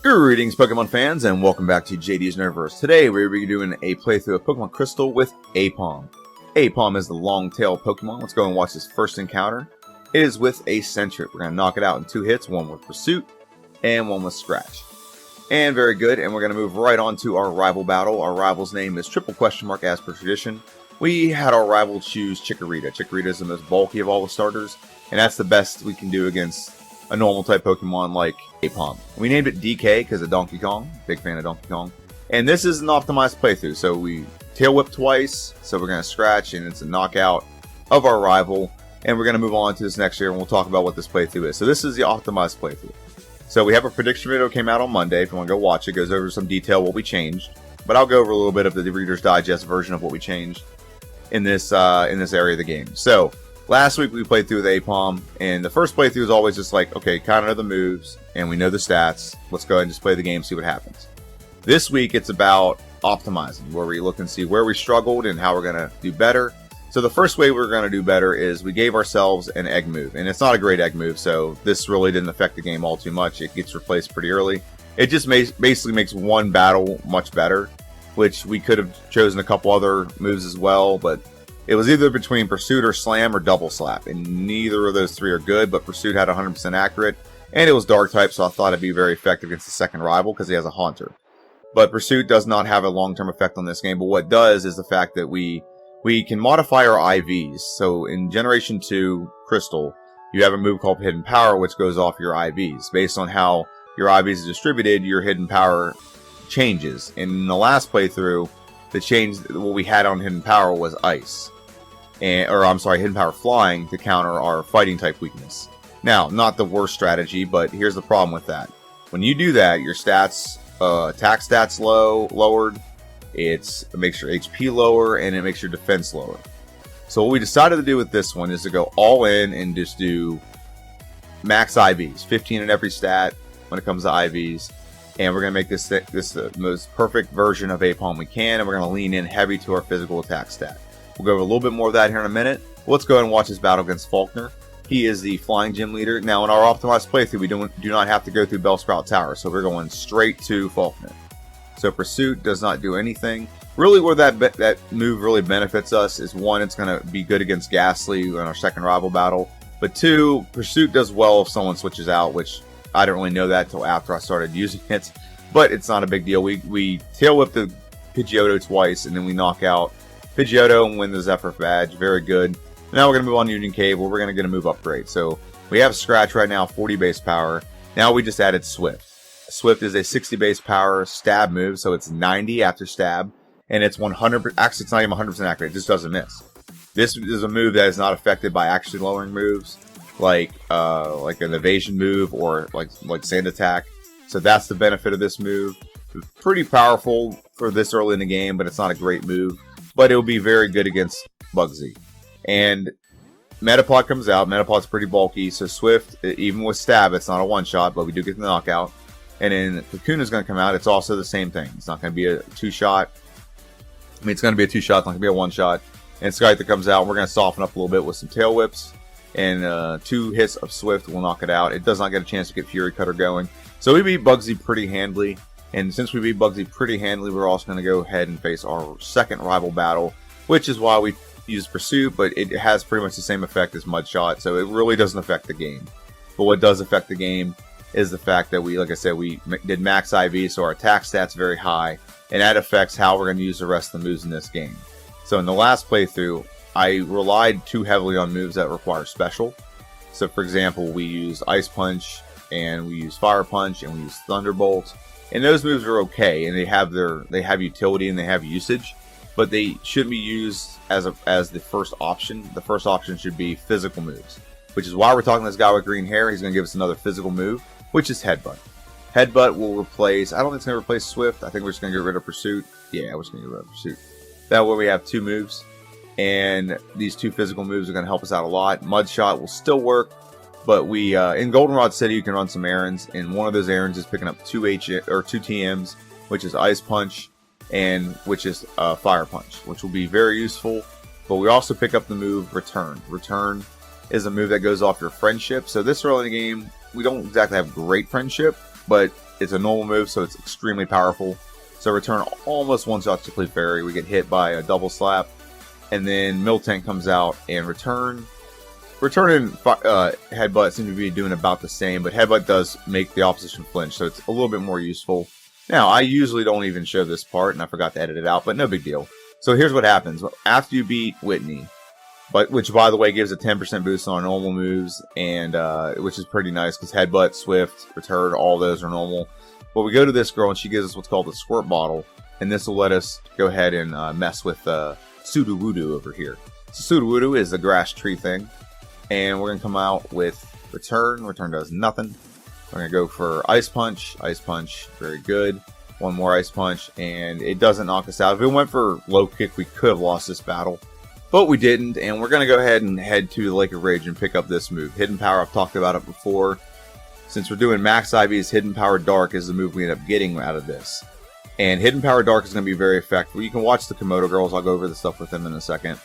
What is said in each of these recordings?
Greetings, Pokemon fans, and welcome back to JD's Nerdiverse. Today, we're going to be doing a playthrough of Pokemon Crystal with Aipom. Aipom is the long-tailed Pokemon. Let's go and watch this first encounter. It is with a Sentret. We're going to knock it out in 2 hits, one with Pursuit and one with Scratch. And very good, and we're going to move right on to our rival battle. Our rival's name is triple question mark as per tradition. We had our rival choose Chikorita. Chikorita is the most bulky of all the starters, and that's the best we can do against a normal type Pokemon like Aipom. We named it DK because of Donkey Kong. Big fan of Donkey Kong. And this is an optimized playthrough. So we tail whip twice. So we're going to scratch and it's a knockout of our rival. And we're going to move on to this next year and we'll talk about what this playthrough is. So this is the optimized playthrough. So we have a prediction video came out on Monday. If you want to go watch it, goes over some detail what we changed. But I'll go over a little bit of the Reader's Digest version of what we changed in this area of the game. So last week we played through with Aipom, and the first playthrough is always just like, okay, kind of know the moves, and we know the stats. Let's go ahead and just play the game, see what happens. This week it's about optimizing, where we look and see where we struggled and how we're going to do better. So the first way we're going to do better is we gave ourselves an egg move, and it's not a great egg move, so this really didn't affect the game all too much. It gets replaced pretty early. It just basically makes one battle much better, which we could have chosen a couple other moves as well, but it was either between Pursuit or Slam or Double Slap, and neither of those three are good, but Pursuit had 100% accurate, and it was Dark type, so I thought it'd be very effective against the second rival because he has a Haunter. But Pursuit does not have a long-term effect on this game, but what it does is the fact that we can modify our IVs. So in Generation 2 Crystal, you have a move called Hidden Power, which goes off your IVs. Based on how your IVs is distributed, your Hidden Power changes. And in the last playthrough, the change, what we had on Hidden Power was Ice. Hidden Power Flying to counter our fighting type weakness. Now, not the worst strategy, but here's the problem with that. When you do that, your stats, attack stats lowered, it makes your HP lower, and it makes your defense lower. So what we decided to do with this one is to go all in and just do max IVs, 15 in every stat when it comes to IVs. And we're going to make this the most perfect version of Aipom we can, and we're going to lean in heavy to our physical attack stat. We'll go over a little bit more of that here in a minute. Let's go ahead and watch this battle against Faulkner. He is the flying gym leader. Now, in our optimized playthrough, we do not have to go through Bellsprout Tower, so we're going straight to Faulkner. So Pursuit does not do anything. Really, where that move really benefits us is, one, it's going to be good against Ghastly in our second rival battle. But two, Pursuit does well if someone switches out, which I didn't really know that until after I started using it. But it's not a big deal. We tail whip the Pidgeotto twice, and then we knock out Pidgeotto and win the Zephyr badge. Very good. Now we're going to move on to Union Cave, where we're going to get a move upgrade. So we have Scratch right now, 40 base power. Now we just added Swift. Swift is a 60 base power stab move, so it's 90 after stab, and it's 100. Actually, it's not even 100% accurate. It just doesn't miss. This is a move that is not affected by actually lowering moves, like an evasion move or like Sand Attack. So that's the benefit of this move. It's pretty powerful for this early in the game, but it's not a great move. But it will be very good against Bugsy. And Metapod comes out. Metapod's pretty bulky, so Swift, even with stab, it's not a one-shot, but we do get the knockout. And then Cocoon is going to come out. It's also the same thing. It's not going to be a two-shot. I mean, it's going to be a two-shot. It's not going to be a one-shot. And Scyther comes out. And we're going to soften up a little bit with some tail whips. And 2 hits of Swift will knock it out. It does not get a chance to get Fury Cutter going. So we beat Bugsy pretty handily. And since we beat Bugsy pretty handily, we're also going to go ahead and face our second rival battle, which is why we use Pursuit, but it has pretty much the same effect as Mudshot, so it really doesn't affect the game. But what does affect the game is the fact that we did max IV, so our attack stat's very high, and that affects how we're going to use the rest of the moves in this game. So in the last playthrough, I relied too heavily on moves that require special. So for example, we use Ice Punch, and we use Fire Punch, and we use Thunderbolt. And those moves are okay, and they have utility and they have usage, but they shouldn't be used as the first option. The first option should be physical moves, which is why we're talking to this guy with green hair. He's going to give us another physical move, which is Headbutt. Headbutt will replace, I don't think it's going to replace Swift. I think we're just going to get rid of Pursuit. Yeah, we're just going to get rid of Pursuit. That way we have 2 moves, and these 2 physical moves are going to help us out a lot. Mudshot will still work. But we in Goldenrod City, you can run some errands, and one of those errands is picking up 2 TMs, which is Ice Punch, and which is Fire Punch, which will be very useful. But we also pick up the move Return. Return is a move that goes off your friendship. So this early in the game, we don't exactly have great friendship, but it's a normal move, so it's extremely powerful. So return almost one shot to Clefairy. We get hit by a double slap, and then Miltank comes out and return and Headbutt seem to be doing about the same, but Headbutt does make the opposition flinch, so it's a little bit more useful. Now, I usually don't even show this part, and I forgot to edit it out, but no big deal. So here's what happens. After you beat Whitney, which, by the way, gives a 10% boost on normal moves, and which is pretty nice, because Headbutt, Swift, Return, all those are normal. But we go to this girl, and she gives us what's called the Squirt Bottle, and this will let us go ahead and mess with Sudowoodo over here. So Sudowoodo is the grass tree thing, and we're going to come out with Return. Return does nothing. We're going to go for Ice Punch. Ice Punch, very good. One more Ice Punch, and it doesn't knock us out. If it went for Low Kick, we could have lost this battle, but we didn't, and we're going to go ahead and head to the Lake of Rage and pick up this move. Hidden Power, I've talked about it before. Since we're doing Max IVs, Hidden Power Dark is the move we end up getting out of this. And Hidden Power Dark is going to be very effective. You can watch the Komodo Girls. I'll go over the stuff with them in a second.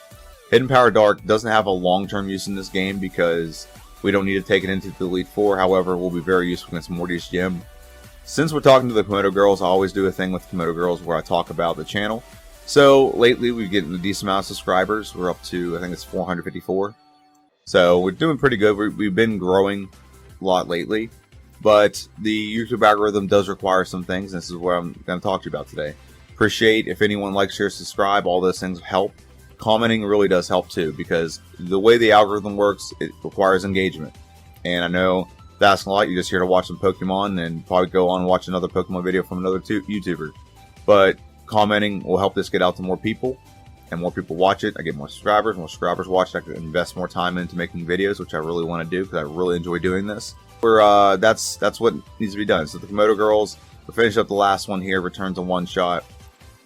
Hidden Power Dark doesn't have a long-term use in this game because we don't need to take it into the Elite Four. However, it will be very useful against Morty's gym. Since we're talking to the Komodo Girls, I always do a thing with Komodo Girls where I talk about the channel. So, lately, we've getting a decent amount of subscribers. We're up to, I think it's 454. So, we're doing pretty good. We've been growing a lot lately. But the YouTube algorithm does require some things. And this is what I'm going to talk to you about today. Appreciate if anyone likes, share, subscribe. All those things help. Commenting really does help too, because the way the algorithm works, it requires engagement. And I know that's a lot. You're just here to watch some Pokemon and probably go on and watch another Pokemon video from another YouTuber. But commenting will help this get out to more people, and more people watch it. I get more subscribers watch it. I can invest more time into making videos, which I really want to do because I really enjoy doing this. That's what needs to be done. So the Komodo Girls, we'll finish up the last one here, returns a one-shot.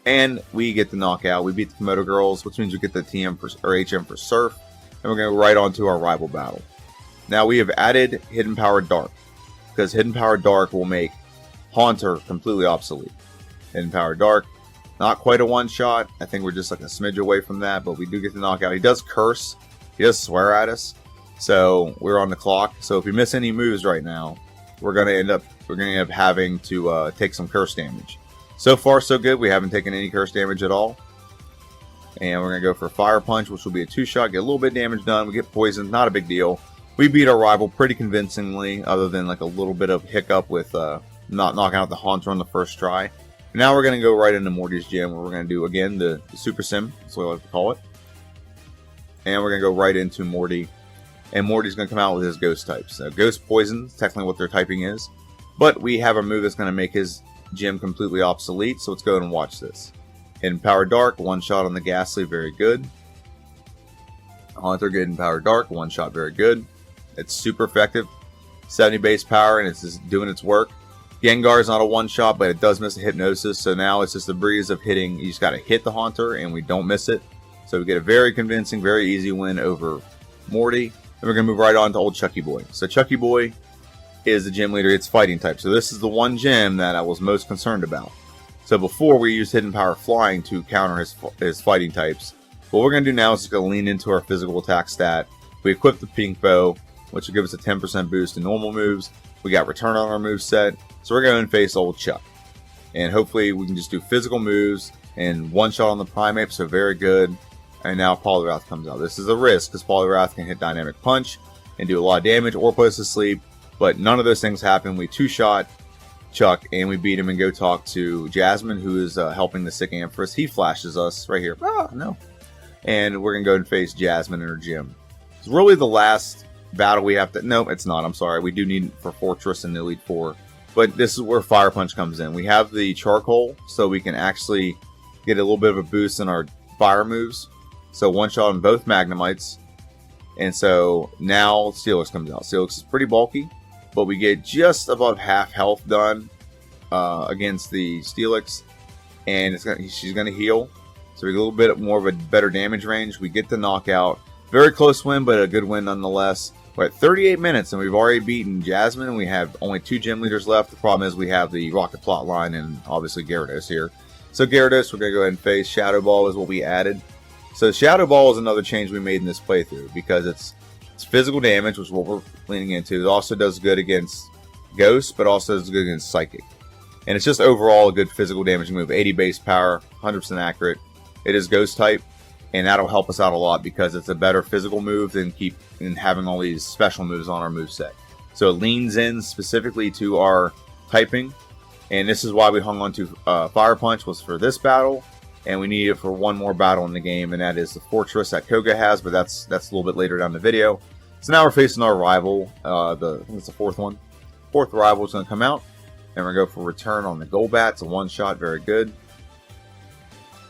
And we get the knockout. We beat the Komodo Girls, which means we get the TM or HM for Surf. And we're going to go right on to our rival battle. Now we have added Hidden Power Dark, because Hidden Power Dark will make Haunter completely obsolete. Hidden Power Dark, not quite a one-shot. I think we're just like a smidge away from that, but we do get the knockout. He does curse. He does swear at us. So we're on the clock. So if we miss any moves right now, we're going to end up having to take some curse damage. So far, so good. We haven't taken any curse damage at all. And we're going to go for Fire Punch, which will be a two-shot. Get a little bit of damage done. We get poisoned. Not a big deal. We beat our rival pretty convincingly, other than like a little bit of hiccup with not knocking out the Haunter on the first try. Now we're going to go right into Morty's gym, where we're going to do, again, the Super Sim. That's what I like to call it. And we're going to go right into Morty. And Morty's going to come out with his Ghost types. Ghost Poison is technically what their typing is. But we have a move that's going to make his gym completely obsolete, so let's go ahead and watch this. Hidden Power Dark, one shot on the Ghastly, very good. Haunter, Hidden Power Dark, one shot, very good. It's super effective. 70 base power, and it's just doing its work. Gengar is not a one shot, but it does miss a Hypnosis, so now it's just a breeze of hitting. You just got to hit the Haunter, and we don't miss it. So we get a very convincing, very easy win over Morty. And we're going to move right on to old Chucky Boy. So Chucky Boy is the gym leader. It's fighting type. So this is the one gym that I was most concerned about. So before, we used Hidden Power Flying to counter his fighting types. What we're going to do now is just going to lean into our physical attack stat. We equip the Pink Bow, which will give us a 10% boost in normal moves. We got Return on our move set. So we're going to face old Chuck. And hopefully we can just do physical moves and one shot on the Primeape. So very good. And now Poliwrath comes out. This is a risk, because Poliwrath can hit Dynamic Punch and do a lot of damage or put us to sleep. But none of those things happen. We two-shot Chuck, and we beat him and go talk to Jasmine, who is helping the sick Ampharis. He flashes us right here. Oh, no. And we're going to go and face Jasmine in her gym. It's really the last battle we have to... No, it's not. I'm sorry. We do need for Fortress and the Elite Four. But this is where Fire Punch comes in. We have the Charcoal, so we can actually get a little bit of a boost in our fire moves. So one shot on both Magnemites. And so now Steelix comes out. Steelix is pretty bulky, but we get just above half health done against the Steelix, and she's going to heal. So we get a little bit more of a better damage range. We get the knockout. Very close win, but a good win nonetheless. We're at 38 minutes, and we've already beaten Jasmine, and we have only 2 gym leaders left. The problem is we have the Rocket Plotline and obviously Gyarados here. So Gyarados, we're going to go ahead and face. Shadow Ball is what we added. So Shadow Ball is another change we made in this playthrough, because it's physical damage, which is what we're leaning into. It also does good against Ghost, but also does good against Psychic. And it's just overall a good physical damage move. 80 base power, 100% accurate. It is ghost type, and that'll help us out a lot because it's a better physical move than having all these special moves on our moveset. So it leans in specifically to our typing, and this is why we hung on to Fire Punch was for this battle, and we need it for one more battle in the game, and that is the Fortress that Koga has, but that's a little bit later down the video. So now we're facing our rival, I think it's the fourth one. Fourth rival is going to come out. And we're going to go for Return on the Golbat. It's a one-shot. Very good.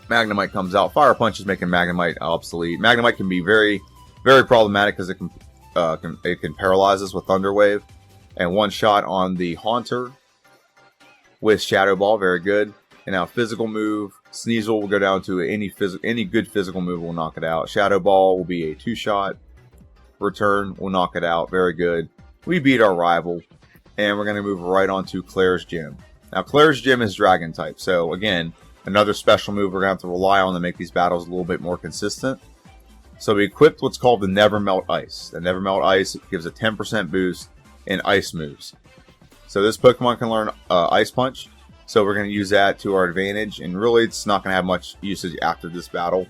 Magnemite comes out. Fire Punch is making Magnemite obsolete. Magnemite can be very, very problematic because it can paralyze us with Thunder Wave. And one-shot on the Haunter with Shadow Ball. Very good. And now physical move. Sneasel will go down to any good physical move will knock it out. Shadow Ball will be a two-shot. Return will knock it out. Very good. We beat our rival. And we're going to move right on to Claire's Gym. Now, Claire's Gym is Dragon type. So, again, another special move we're going to have to rely on to make these battles a little bit more consistent. So, we equipped what's called the Never Melt Ice. The Never Melt Ice gives a 10% boost in ice moves. So, this Pokemon can learn Ice Punch. So, we're going to use that to our advantage. And really, it's not going to have much usage after this battle.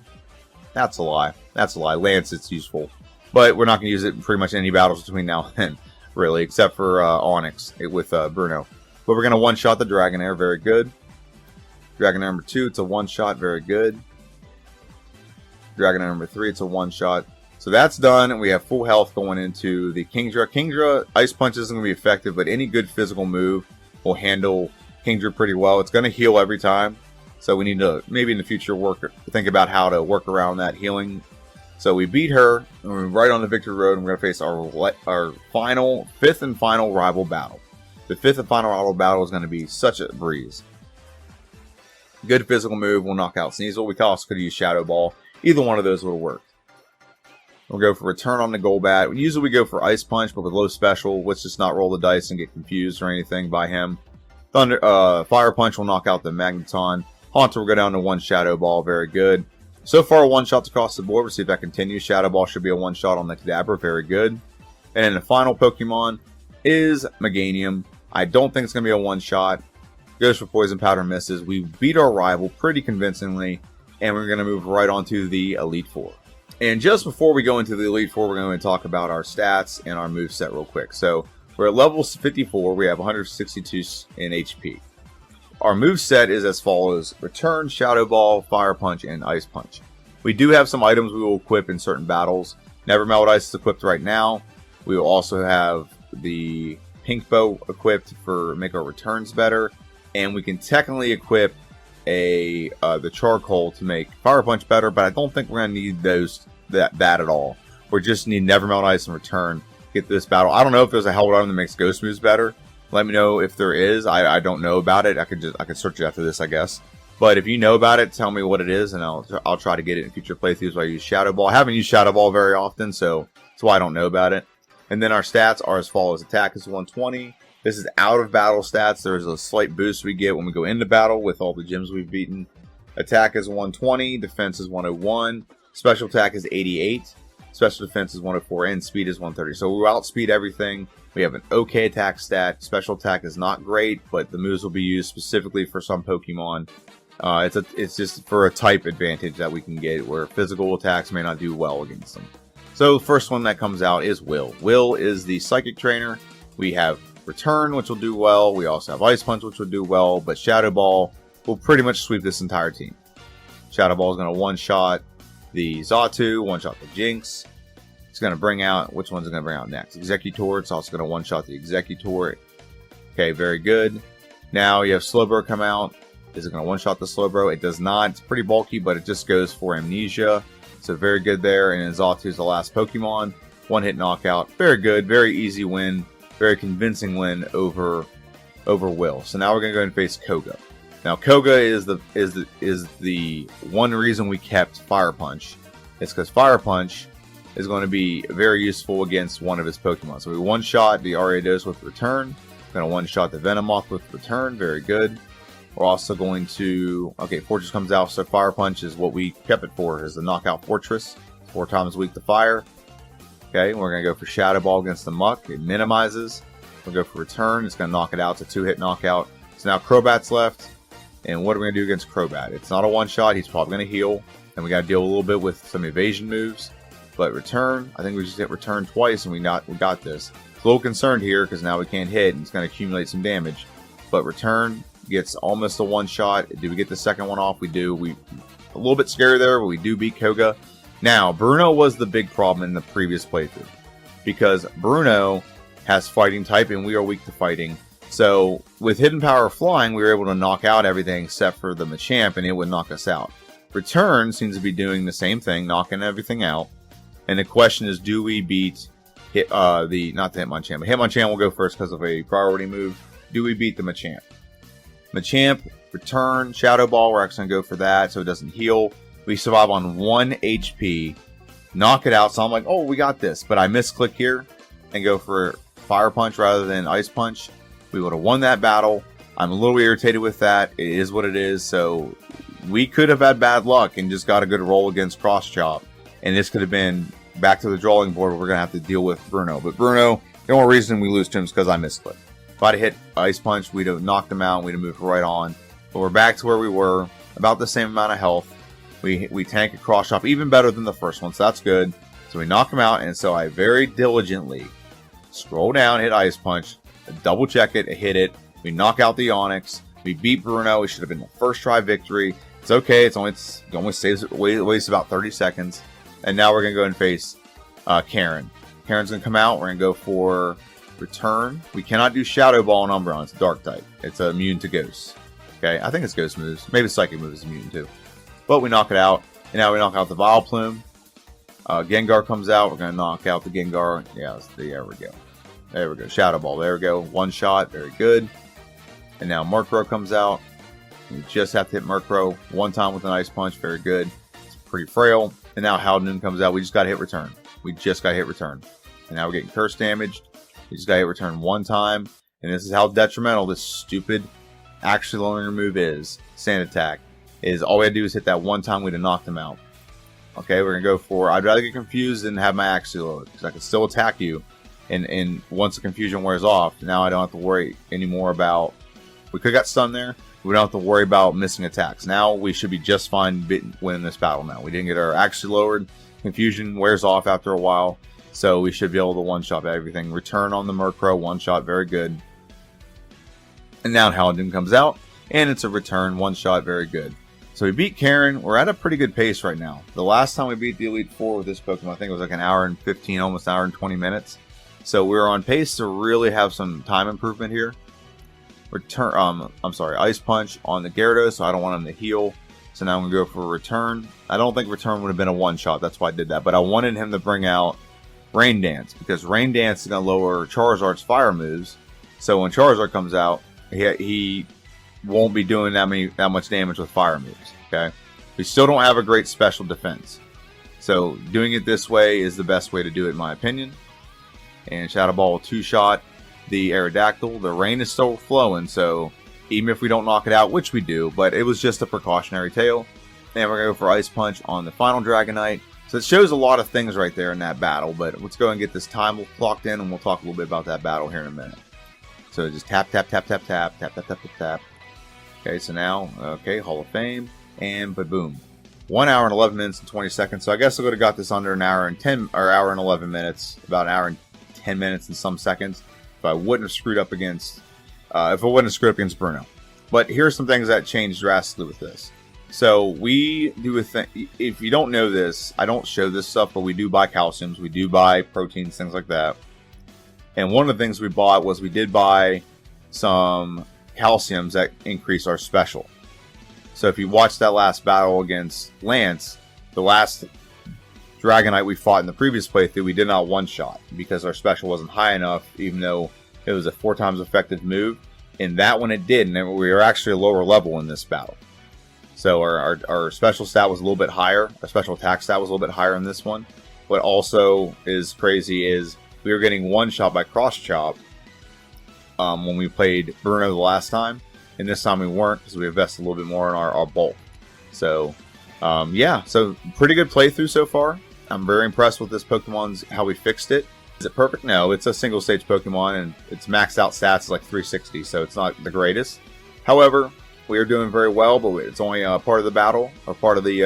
That's a lie. That's a lie. Lance, it's useful. But we're not going to use it in pretty much any battles between now and then. Really, except for Onyx with Bruno. But we're going to one-shot the Dragonair. Very good. Dragonair number 2, it's a one-shot. Very good. Dragonair number 3, it's a one-shot. So that's done, and we have full health going into the Kingdra. Kingdra, Ice Punch isn't going to be effective, but any good physical move will handle Kingdra pretty well. It's going to heal every time. So we need to, maybe in the future, think about how to work around that healing. So we beat her, and we're right on the victory road, and we're going to face our fifth and final rival battle. The fifth and final rival battle is going to be such a breeze. Good physical move will knock out Sneasel. We also could use Shadow Ball. Either one of those would have worked. We'll go for Return on the Golbat. Usually we go for Ice Punch, but with low special, let's just not roll the dice and get confused or anything by him. Fire Punch will knock out the Magneton. Haunter will go down to one Shadow Ball. Very good. So far, one-shots across the board. We'll see if that continues. Shadow Ball should be a one-shot on the Kadabra. Very good. And then the final Pokemon is Meganium. I don't think it's going to be a one-shot. Goes for Poison Powder, misses. We beat our rival pretty convincingly. And we're going to move right on to the Elite Four. And just before we go into the Elite Four, we're going to talk about our stats and our moveset real quick. So, we're at level 54. We have 162 in HP. Our moveset is as follows: Return, Shadow Ball, Fire Punch, and Ice Punch. We do have some items we will equip in certain battles. Never Melt Ice is equipped right now. We will also have the Pink Bow equipped for make our returns better. And we can technically equip the Charcoal to make Fire Punch better, but I don't think we're going to need that at all. We just need Never Melt Ice and Return to get this battle. I don't know if there's a held item that makes Ghost moves better. Let me know if there is. I don't know about it. I could search it after this, I guess. But if you know about it, tell me what it is, and I'll try to get it in future playthroughs where I use Shadow Ball. I haven't used Shadow Ball very often, so that's why I don't know about it. And then our stats are as follows: Attack is 120. This is out of battle stats. There's a slight boost we get when we go into battle with all the gyms we've beaten. Attack is 120. Defense is 101. Special attack is 88. Special defense is 104, and speed is 130. So we outspeed everything. We have an okay attack stat. Special attack is not great, but the moves will be used specifically for some Pokemon. It's just for a type advantage that we can get where physical attacks may not do well against them. So the first one that comes out is Will. Will is the Psychic Trainer. We have Return, which will do well. We also have Ice Punch, which will do well. But Shadow Ball will pretty much sweep this entire team. Shadow Ball is going to one-shot the Xatu, one-shot the Jinx. It's going to bring out, which one's it going to bring out next? Executor. It's also going to one-shot the Executor. Okay, very good. Now you have Slowbro come out. Is it going to one-shot the Slowbro? It does not. It's pretty bulky, but it just goes for Amnesia. So very good there. And then Xatu is the last Pokemon. One-hit knockout. Very good. Very easy win. Very convincing win over Will. So now we're going to go and face Koga. Now Koga is the one reason we kept Fire Punch. It's because Fire Punch is going to be very useful against one of his Pokemon. So we one-shot the Ariados with Return. We're going to one-shot the Venomoth with Return. Very good. We're also going to... Okay, Fortress comes out, so Fire Punch is what we kept it for, is the Knockout Fortress. 4 times weak to fire. Okay, we're going to go for Shadow Ball against the Muck. It minimizes. We'll go for Return. It's going to knock it out. It's a 2-hit knockout. So now Crobat's left. And what are we going to do against Crobat? It's not a one-shot. He's probably going to heal. And we got to deal a little bit with some evasion moves. But return, I think we just hit return twice and we got this. A little concerned here because now we can't hit and it's going to accumulate some damage. But return gets almost a one-shot. Do we get the second one off? We do. We a little bit scary there, but we do beat Koga. Now, Bruno was the big problem in the previous playthrough. Because Bruno has fighting type and we are weak to fighting. So, with Hidden Power Flying, we were able to knock out everything except for the Machamp, and it would knock us out. Return seems to be doing the same thing, knocking everything out. And the question is, do we beat not the Hitmonchan, but Hitmonchan will go first because of a priority move. Do we beat the Machamp? Machamp, Return, Shadow Ball, we're actually going to go for that so it doesn't heal. We survive on 1 HP, knock it out, so I'm like, oh, we got this. But I misclick here and go for Fire Punch rather than Ice Punch. We would have won that battle. I'm a little irritated with that. It is what it is. So we could have had bad luck and just got a good roll against Cross Chop. And this could have been back to the drawing board where we're going to have to deal with Bruno. But Bruno, the only reason we lose to him is because I misclicked. If I'd have hit Ice Punch, we'd have knocked him out and we'd have moved right on. But we're back to where we were. About the same amount of health. We tank a Cross Chop even better than the first one. So that's good. So we knock him out. And so I very diligently scroll down, hit Ice Punch. Double check it, hit it. We knock out the Onix. We beat Bruno. It should have been the first try victory. It's okay. It only wastes about 30 seconds. And now we're gonna go and face Karen. Karen's gonna come out. We're gonna go for Return. We cannot do Shadow Ball and Umbreon. It's a Dark type. It's immune to Ghosts. Okay, I think it's Ghost moves. Maybe Psychic moves is immune too. But we knock it out. And now we knock out the Vileplume. Gengar comes out. We're gonna knock out the Gengar. Yeah, there we go. There we go. Shadow Ball. There we go. One shot. Very good. And now Murkrow comes out. You just have to hit Murkrow one time with an Ice Punch. Very good. It's pretty frail. And now Howden comes out. We just got to hit Return. And now we're getting curse damaged. We just got to hit Return one time. And this is how detrimental this stupid actually longer move is. Sand Attack. Is all we had to do is hit that one time. We'd have knocked him out. Okay, we're going to go for... I'd rather get confused than have my Axeload. Because I can still attack you. And once the confusion wears off, now I don't have to worry anymore about... We could have got stunned there. We don't have to worry about missing attacks. Now we should be just fine winning this battle now. We didn't get our Axe lowered. Confusion wears off after a while. So we should be able to one-shot everything. Return on the Murkrow, one-shot, very good. And now Howden comes out. And it's a return, one-shot, very good. So we beat Karen. We're at a pretty good pace right now. The last time we beat the Elite Four with this Pokemon, I think it was like an hour and 15, almost an hour and 20 minutes. So we're on pace to really have some time improvement here. Ice Punch on the Gyarados, so I don't want him to heal. So now I'm going to go for Return. I don't think Return would have been a one-shot, that's why I did that. But I wanted him to bring out Rain Dance, because Rain Dance is going to lower Charizard's fire moves. So when Charizard comes out, he won't be doing that much damage with fire moves. Okay, we still don't have a great special defense. So doing it this way is the best way to do it, in my opinion. And Shadow Ball two-shot the Aerodactyl. The rain is still flowing, so even if we don't knock it out, which we do, but it was just a precautionary tale. And we're going to go for Ice Punch on the final Dragonite. So it shows a lot of things right there in that battle, but let's go and get this time clocked in, and we'll talk a little bit about that battle here in a minute. So just tap, tap, tap, tap, tap, tap, tap, tap, tap, tap. Okay, so now, okay, Hall of Fame, and boom. 1 hour and 11 minutes and 20 seconds. So I guess I would have got this under an hour and 10, or hour and 11 minutes, about an hour and 10 minutes and some seconds, if I wouldn't have screwed up against, Bruno. But here's some things that changed drastically with this. So we do a thing. If you don't know this, I don't show this stuff, but we do buy calciums, we do buy proteins, things like that. And one of the things we bought was we did buy some calciums that increase our special. So if you watch that last battle against Lance, the last Dragonite we fought in the previous playthrough, we did not one-shot because our special wasn't high enough, even though it was a 4 times effective move. And that one it did, and we were actually a lower level in this battle. So our special stat was a little bit higher. Our special attack stat was a little bit higher in this one. What also is crazy is we were getting one-shot by Cross Chop when we played Bruno the last time. And this time we weren't because we invested a little bit more in our bulk. So, yeah. So, pretty good playthrough so far. I'm very impressed with this Pokemon's how we fixed it. Is it perfect? No, it's a single-stage Pokemon, and its maxed out stats is like 360, so it's not the greatest. However, we are doing very well, but it's only part of the battle, or part of the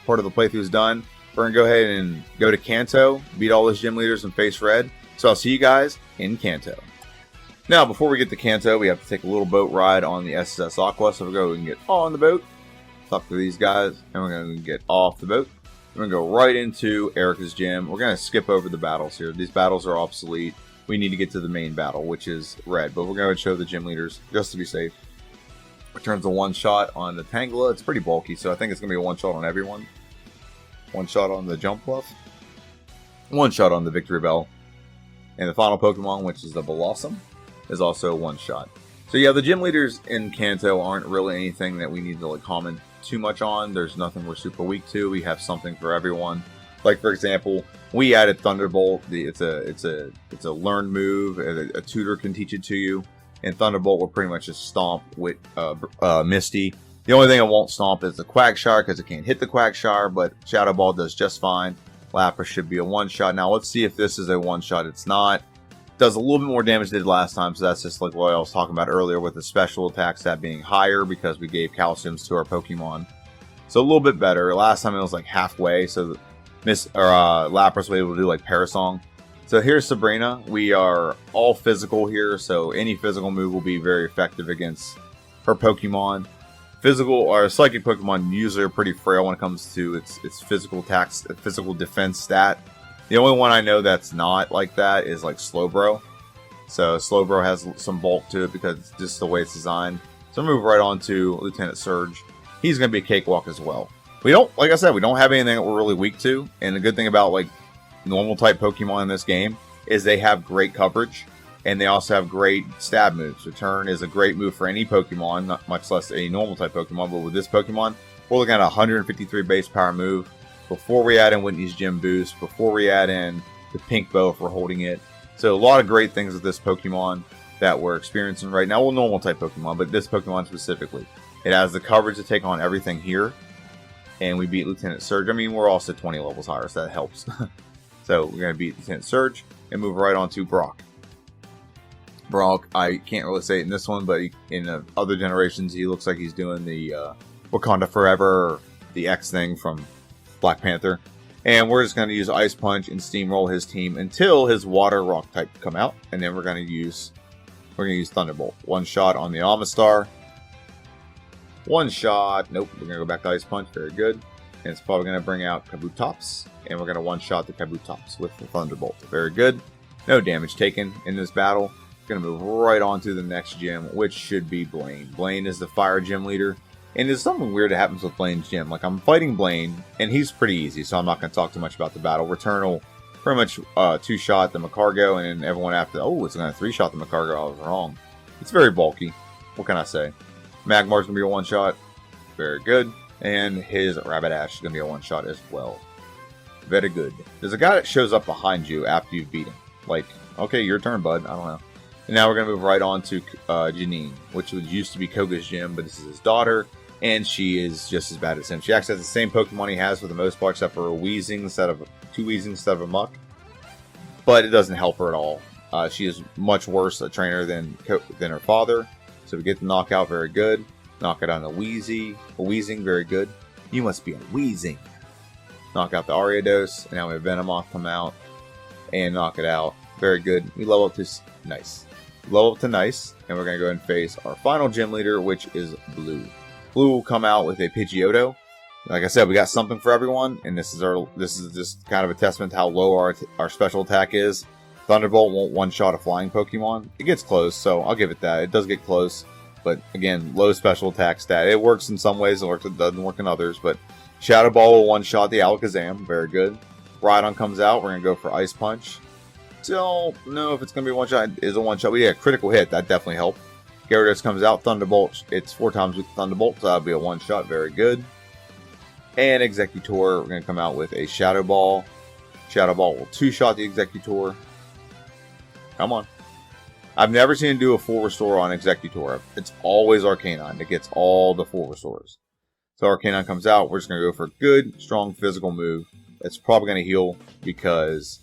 playthrough is done. We're going to go ahead and go to Kanto, beat all those gym leaders, and face red. So I'll see you guys in Kanto. Now, before we get to Kanto, we have to take a little boat ride on the SS Aqua. So we'll go and get on the boat, talk to these guys, and we're going to get off the boat. We're going to go right into Erica's gym. We're going to skip over the battles here. These battles are obsolete. We need to get to the main battle, which is red. But we're going to show the gym leaders just to be safe. Returns a one-shot on the Tangela. It's pretty bulky, so I think it's going to be a one-shot on everyone. One-shot on the Jump Bluff. One-shot on the Victory Bell. And the final Pokemon, which is the Blossom, is also one-shot. So yeah, the gym leaders in Kanto aren't really anything that we need to comment too much on. There's nothing we're super weak to. We have something for everyone. Like, for example, we added Thunderbolt. It's a learned move. A tutor can teach it to you. And Thunderbolt will pretty much just stomp with Misty. The only thing it won't stomp is the Quagsire, because it can't hit the Quagsire, but Shadow Ball does just fine. Lapras should be a one-shot. Now, let's see if this is a one-shot. It's not. Does a little bit more damage than it did last time, so that's just like what I was talking about earlier with the special attack stat being higher because we gave calciums to our Pokemon. So a little bit better. Last time it was like halfway, so Lapras was able to do like Parasong. So here's Sabrina. We are all physical here, so any physical move will be very effective against her Pokemon. Physical or psychic Pokemon usually are pretty frail when it comes to its physical attacks, physical defense stat. The only one I know that's not like that is like Slowbro. So Slowbro has some bulk to it because it's just the way it's designed. So move right on to Lieutenant Surge. He's going to be a cakewalk as well. We don't, like I said, we don't have anything that we're really weak to. And the good thing about like normal type Pokemon in this game is they have great coverage. And they also have great stab moves. Return is a great move for any Pokemon, not much less a normal type Pokemon. But with this Pokemon, we're looking at a 153 base power move. Before we add in Whitney's Gym Boost, before we add in the Pink Bow if we're holding it. So a lot of great things with this Pokemon that we're experiencing right now. Well, normal type Pokemon, but this Pokemon specifically. It has the coverage to take on everything here. And we beat Lieutenant Surge. I mean, we're also 20 levels higher, so that helps. So we're going to beat Lieutenant Surge and move right on to Brock. Brock, I can't really say it in this one, but in other generations, he looks like he's doing the Wakanda Forever, the X thing from Black Panther. And we're just going to use Ice Punch and Steamroll his team until his Water Rock type come out. And then we're going to use Thunderbolt. One shot on the Amistar. One shot. Nope. We're going to go back to Ice Punch. Very good. And it's probably going to bring out Kabutops. And we're going to one-shot the Kabutops with the Thunderbolt. Very good. No damage taken in this battle. Going to move right on to the next gym, which should be Blaine. Blaine is the fire gym leader. And there's something weird that happens with Blaine's gym. Like, I'm fighting Blaine, and he's pretty easy, so I'm not going to talk too much about the battle. Return will pretty much two-shot the Macargo, and then everyone after, oh, it's going to three-shot the Macargo. I was wrong. It's very bulky. What can I say? Magmar's going to be a one-shot. Very good. And his Rapidash is going to be a one-shot as well. Very good. There's a guy that shows up behind you after you've beat him. Like, okay, your turn, bud. I don't know. And now we're going to move right on to Janine, which used to be Koga's gym, but this is his daughter. And she is just as bad as him. She actually has the same Pokemon he has for the most part, except for a Weezing instead of two Weezings instead of a Muck. But it doesn't help her at all. She is much worse a trainer than her father. So we get the knockout, very good. Knock it on a Weezing, very good. You must be a Weezing. Knock out the Ariados, and now we have Venomoth come out and knock it out. Very good. We level up to nice. Level up to nice, and we're going to go and face our final gym leader, which is Blue. Blue will come out with a Pidgeotto. Like I said, we got something for everyone, and this is just kind of a testament to how low our special attack is. Thunderbolt won't one-shot a flying Pokemon. It gets close, so I'll give it that. It does get close, but again, low special attack stat. It works in some ways, it doesn't work in others, but Shadow Ball will one-shot the Alakazam. Very good. Rhydon comes out. We're going to go for Ice Punch. Don't know if it's going to be a one-shot. It is a one-shot. But yeah, critical hit. That definitely helped. Gyarados comes out. Thunderbolt. It's 4 times with Thunderbolt, so that'll be a one-shot. Very good. And Executor, we're going to come out with a Shadow Ball. Shadow Ball will two-shot the Executor. Come on. I've never seen him do a full restore on Executor. It's always Arcanine that gets all the full restores. So Arcanine comes out. We're just going to go for a good, strong physical move. It's probably going to heal because...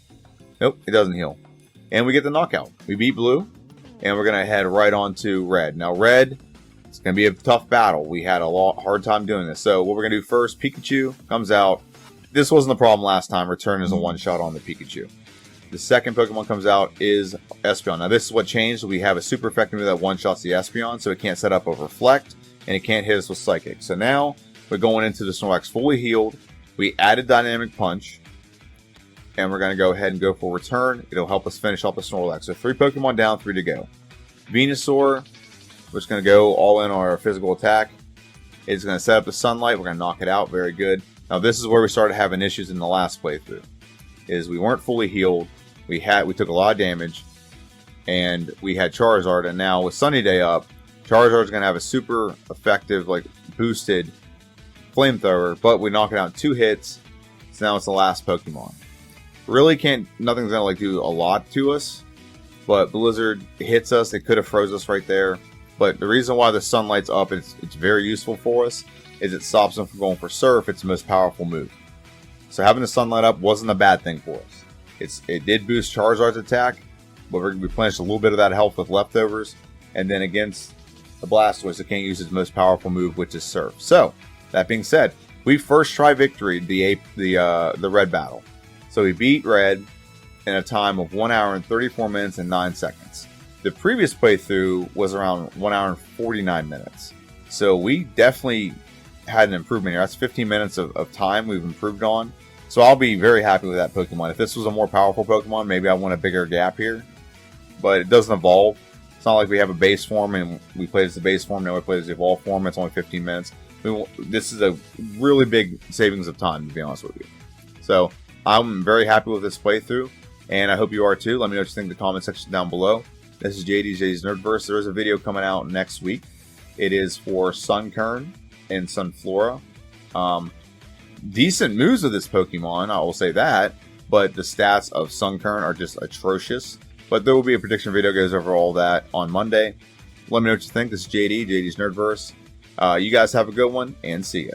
Nope, it doesn't heal. And we get the knockout. We beat Blue. And we're going to head right on to Red. Now, Red, It's going to be a tough battle. We had a hard time doing this. So what we're going to do first, Pikachu comes out. This wasn't the problem last time. Return is a one-shot on the Pikachu. The second Pokemon comes out is Espeon. Now this is what changed. We have a super effective move that one-shots the Espeon, so it can't set up a Reflect, and it can't hit us with Psychic. So now we're going into the Snorlax fully healed. We added Dynamic Punch, and we're going to go ahead and go for Return. It'll help us finish off the Snorlax. So 3 Pokemon down, 3 to go. Venusaur, we're just going to go all in on our physical attack. It's going to set up the Sunlight. We're going to knock it out. Very good. Now this is where we started having issues in the last playthrough. Is we weren't fully healed. We took a lot of damage, and we had Charizard. And now with Sunny Day up, Charizard's going to have a super effective, like boosted flamethrower. But we knock it out in 2 hits. So now it's the last Pokemon. Really nothing's going to like do a lot to us. But Blizzard hits us. It could have froze us right there. But the reason why the Sunlight's up, it's very useful for us, is it stops them from going for Surf. It's the most powerful move. So having the Sunlight up wasn't a bad thing for us. It did boost Charizard's attack, but we're going to replenish a little bit of that health with leftovers. And then against the Blastoise, it can't use its most powerful move, which is Surf. So, that being said, we first try victory the Red battle. So we beat Red in a time of 1 hour and 34 minutes and 9 seconds. The previous playthrough was around 1 hour and 49 minutes. So we definitely had an improvement here. That's 15 minutes of time we've improved on. So I'll be very happy with that Pokemon. If this was a more powerful Pokemon, maybe I want a bigger gap here. But it doesn't evolve. It's not like we have a base form and we play as the base form, now we play as the evolved form. It's only 15 minutes. This is a really big savings of time, to be honest with you. So I'm very happy with this playthrough, and I hope you are too. Let me know what you think in the comment section down below. This is JD's Nerdverse. There is a video coming out next week. It is for Sunkern and Sunflora. Decent moves of this Pokemon, I will say that, but the stats of Sunkern are just atrocious. But there will be a prediction video that goes over all that on Monday. Let me know what you think. This is JD's Nerdverse. You guys have a good one, and see ya.